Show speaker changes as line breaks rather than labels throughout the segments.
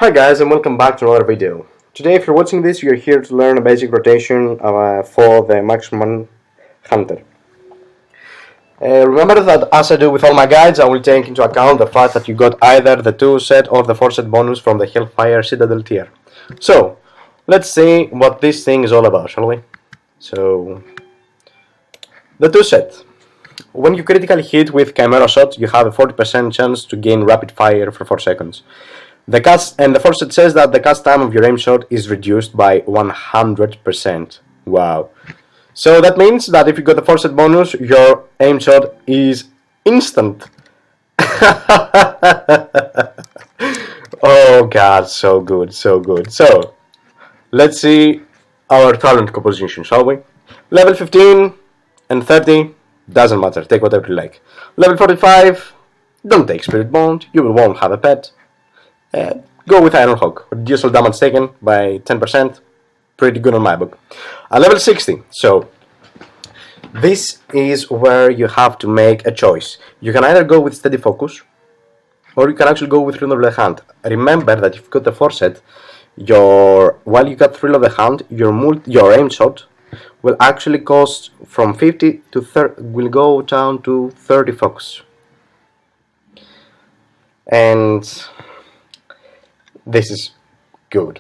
Hi guys, and welcome back to another video. Today if you're watching this, you're here to learn a basic rotation for the marksman hunter. Remember that as I do with all my guides, I will take into account the fact that you got either the 2 set or the 4 set bonus from the Hellfire Citadel tier. So, let's see what this thing is all about, shall we? So, the 2 set. When you critically hit with Chimera Shot, you have a 40% chance to gain rapid fire for 4 seconds. The force set says that the cast time of your aim shot is reduced by 100%. Wow. So that means that if you got the force set bonus, your aim shot is instant. Oh god, so good, so good. So, let's see our talent composition, shall we? Level 15 and 30, doesn't matter, take whatever you like. Level 45, don't take Spirit Bond, you won't have a pet. Go with Iron Hawk. Reduce all damage taken by 10%. Pretty good on my book. Level 60. So, this is where you have to make a choice. You can either go with Steady Focus, or you can actually go with Thrill of the Hand. Remember that if you've got the 4 set, while you got Thrill of the Hand, your aim shot will actually cost from 50 to 30, will go down to 30 focus. And this is good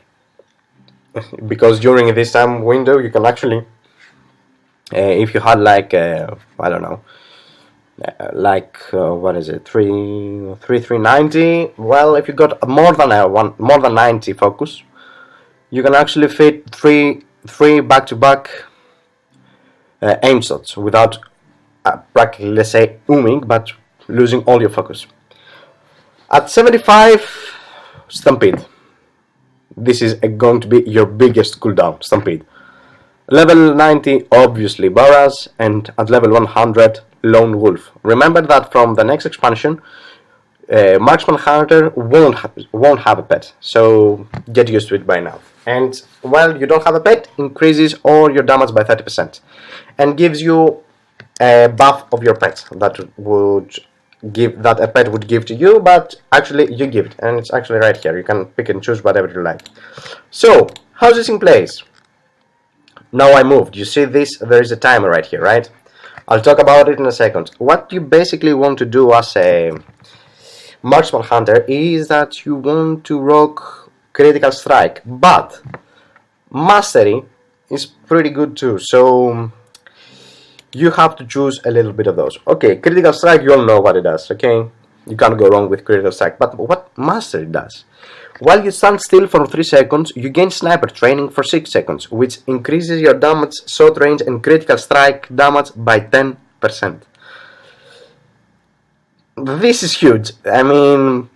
because during this time window you can actually if you had like I don't know what is it 390, well, if you got more than 90 focus, you can actually fit three back-to-back aim shots without practically, let's say, ooming, but losing all your focus. At 75, Stampede. This is going to be your biggest cooldown, Stampede. Level 90, obviously Barras, and at level 100, Lone Wolf. Remember that from the next expansion, Marksman Hunter won't have a pet, so get used to it by now. And while you don't have a pet, increases all your damage by 30%, and gives you a buff of your pet that a pet would give to you, but actually you give it, and it's actually right here. You can pick and choose whatever you like. So, how's this in place? Now I moved. You see this? There is a timer right here, right? I'll talk about it in a second. What you basically want to do as a marksman hunter is that you want to rock critical strike, but mastery is pretty good too. So you have to choose a little bit of those. Okay, critical strike, you all know what it does, okay? You can't go wrong with critical strike. But what mastery does? While you stand still for 3 seconds, you gain sniper training for 6 seconds, which increases your damage, shot range, and critical strike damage by 10%. This is huge. I mean,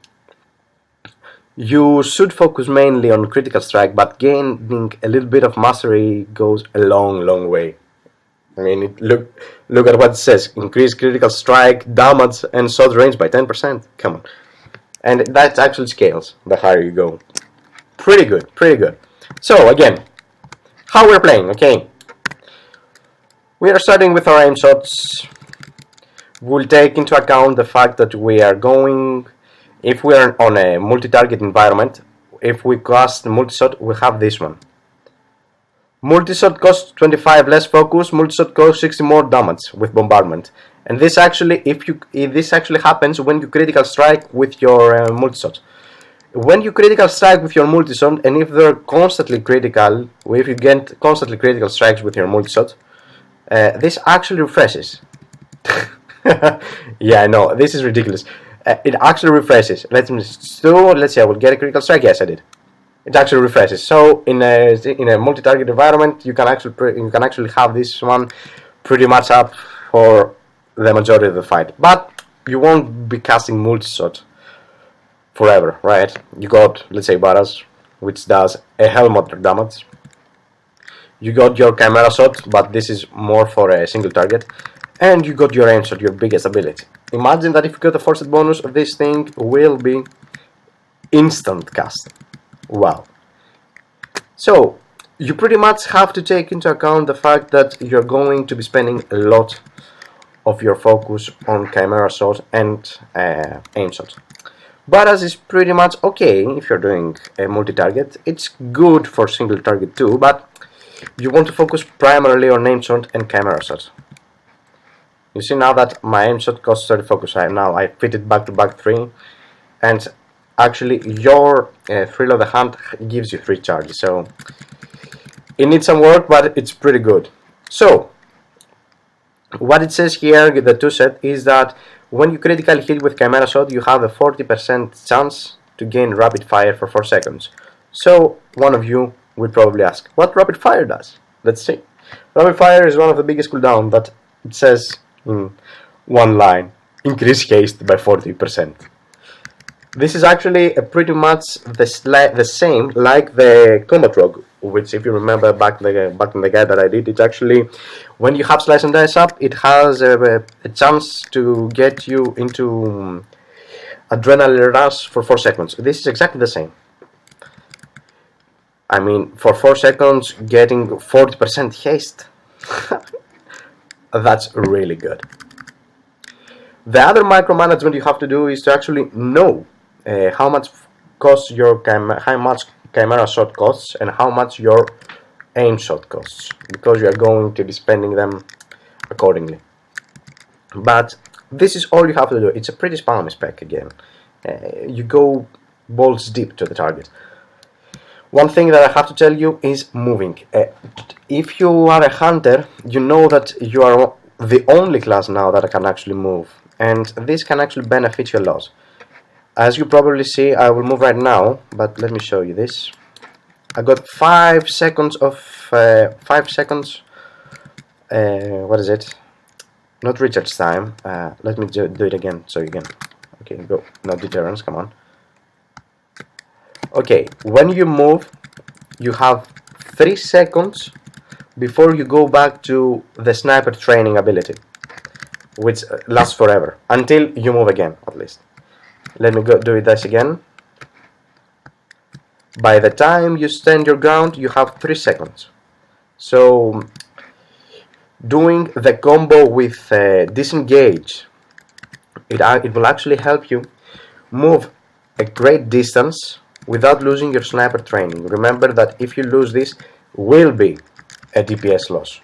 you should focus mainly on critical strike, but gaining a little bit of mastery goes a long way. I mean, look at what it says. Increase critical strike, damage, and shot range by 10%. Come on. And that actually scales the higher you go. Pretty good, pretty good. So, again, how we're playing, okay? We are starting with our aim shots. We'll take into account the fact that we are going, if we are on a multi-target environment, if we cast multi-shot, we have this one. Multi-shot costs 25 less focus, multi-shot costs 60 more damage with bombardment. And this actually, if this actually happens when you critical strike with your multi-shot. When you critical strike with your multi-shot, and if they're constantly critical, if you get constantly critical strikes with your multi-shot, this actually refreshes. Yeah, I know, this is ridiculous. It actually refreshes. Let's say I will get a critical strike. Yes, I did. It actually refreshes. So in a multi-target environment, you can actually have this one pretty much up for the majority of the fight. But you won't be casting multi-shot forever, right? You got, let's say, Barras, which does a hell lot of damage. You got your Chimera Shot, but this is more for a single target. And you got your aim shot, your biggest ability. Imagine that if you got a forced bonus, this thing will be instant cast. Wow. So, you pretty much have to take into account the fact that you're going to be spending a lot of your focus on Chimera Shot and aim shot. Barras is pretty much okay if you're doing a multi-target. It's good for single target too, but you want to focus primarily on aim shot and camera shot. You see now that my aim shot costs 30 focus. Now I fit it back to back 3, and actually your thrill of the hunt gives you 3 charges, so it needs some work, but it's pretty good. So what it says here, the 2 set, is that when you critically hit with camera shot, you have a 40% chance to gain rapid fire for 4 seconds. So one of you will probably ask, what rapid fire does? Let's see. Rapid fire is one of the biggest cooldown that it says in one line, increase haste by 40%. This is actually pretty much the same like the combat rogue, which, if you remember back in the guide that I did, it's actually when you have slice and dice up, it has a chance to get you into adrenaline rush for 4 seconds. This is exactly the same. I mean, for 4 seconds, getting 40% haste, that's really good. The other micromanagement you have to do is to actually know how much costs your how much camera shot costs and how much your aim shot costs, because you are going to be spending them accordingly. But this is all you have to do. It's a pretty spammy spec again. You go balls deep to the target. One thing that I have to tell you is moving. If you are a hunter, you know that you are the only class now that can actually move, and this can actually benefit you a lot. As you probably see, I will move right now, but let me show you this. I got 5 seconds of 5 seconds. What is it? Not recharge time. Let me do it again, so you can. Okay, go. No deterrence. Come on. Okay, when you move, you have 3 seconds before you go back to the sniper training ability, which lasts forever until you move again, at least. Let me go do this again. By the time you stand your ground, you have 3 seconds. So doing the combo with disengage, it will actually help you move a great distance without losing your sniper training. Remember that if you lose this, will be a DPS loss.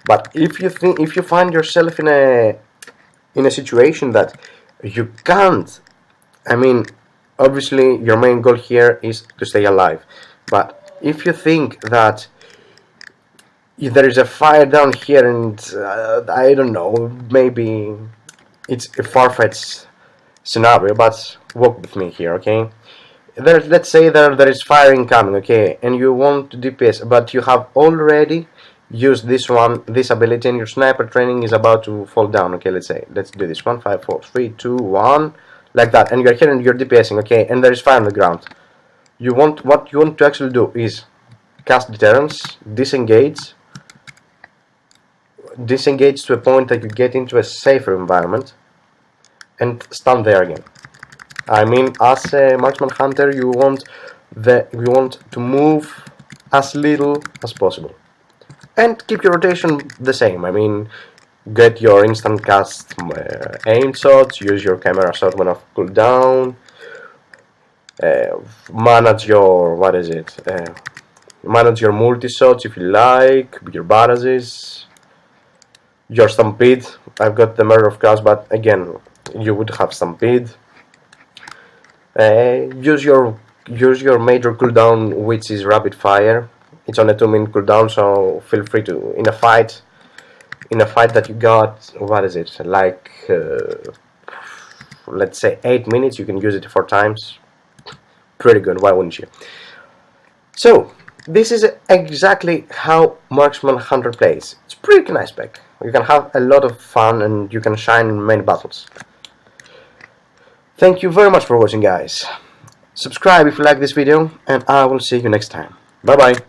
But if you find yourself in a situation that you can't, I mean, obviously your main goal here is to stay alive, but if you think that if there is a fire down here and I don't know, maybe it's a far-fetched scenario, but walk with me here, okay? Let's say there is fire incoming, okay, and you want to DPS, but you have already used this ability, and your sniper training is about to fall down. Okay, let's do this 1, 5, 4, 3, 2, 1, like that, and you're here and you're DPSing, okay, and there is fire on the ground. What you want to actually do is cast deterrence, disengage to a point that you get into a safer environment, and stand there again. I mean, as a marksman hunter, you want to move as little as possible, and keep your rotation the same. I mean, get your instant cast aim shots, use your camera shot when off cooldown, manage your manage your multi shots if you like, your barrages, your stampede. I've got the murder of cows, but again, you would have stampede. Use your major cooldown, which is rapid fire. It's on a 2-minute cooldown, so feel free to, in a fight that you got, like let's say 8 minutes, you can use it 4 times. Pretty good, why wouldn't you? So this is exactly how Marksman Hunter plays. It's pretty nice spec. You can have a lot of fun and you can shine in many battles. Thank you very much for watching, guys. Subscribe if you like this video, and I will see you next time. Bye bye.